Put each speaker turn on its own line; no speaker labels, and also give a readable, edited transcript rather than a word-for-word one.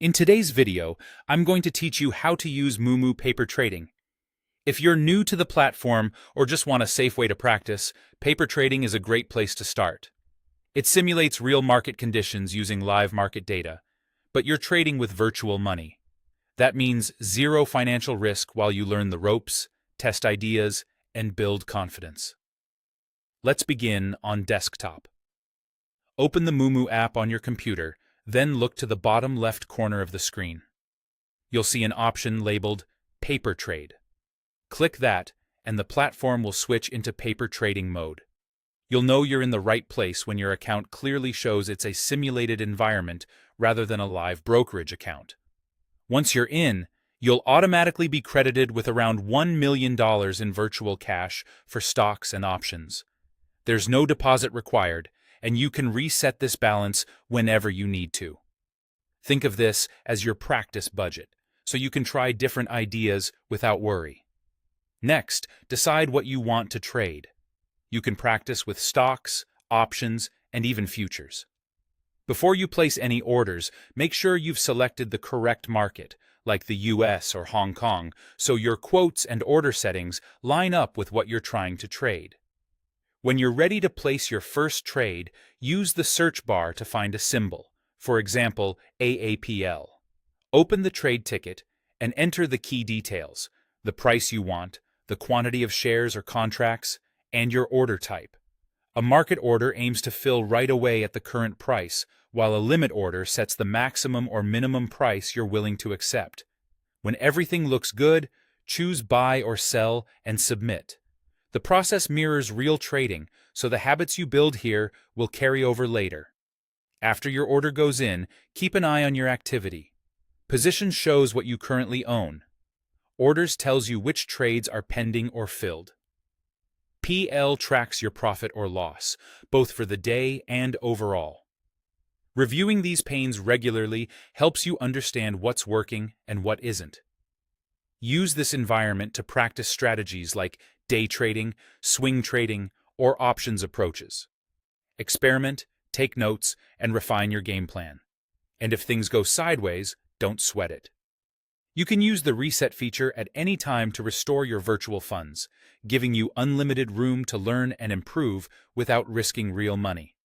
In today's video, I'm going to teach you how to use Moomoo paper trading. If you're new to the platform or just want a safe way to practice, paper trading is a great place to start. It simulates real market conditions using live market data, but you're trading with virtual money. That means zero financial risk while you learn the ropes, test ideas, and build confidence. Let's begin on desktop. Open the Moomoo app on your computer, then look to the bottom left corner of the screen. You'll see an option labeled Paper Trade. Click that, and the platform will switch into paper trading mode. You'll know you're in the right place when your account clearly shows it's a simulated environment rather than a live brokerage account. Once you're in, you'll automatically be credited with around $1 million in virtual cash for stocks and options. There's no deposit required, and you can reset this balance whenever you need to. Think of this as your practice budget, so you can try different ideas without worry. Next, decide what you want to trade. You can practice with stocks, options, and even futures. Before you place any orders, make sure you've selected the correct market, like the US or Hong Kong, so your quotes and order settings line up with what you're trying to trade. When you're ready to place your first trade, use the search bar to find a symbol, for example, AAPL. Open the trade ticket and enter the key details, the price you want, the quantity of shares or contracts, and your order type. A market order aims to fill right away at the current price, while a limit order sets the maximum or minimum price you're willing to accept. When everything looks good, choose buy or sell and submit. The process mirrors real trading, so the habits you build here will carry over later. After your order goes in, keep an eye on your activity. Position shows what you currently own. Orders tells you which trades are pending or filled. PL tracks your profit or loss, both for the day and overall. Reviewing these panes regularly helps you understand what's working and what isn't. Use this environment to practice strategies like day trading, swing trading, or options approaches. Experiment, take notes, and refine your game plan. And if things go sideways, don't sweat it. You can use the reset feature at any time to restore your virtual funds, giving you unlimited room to learn and improve without risking real money.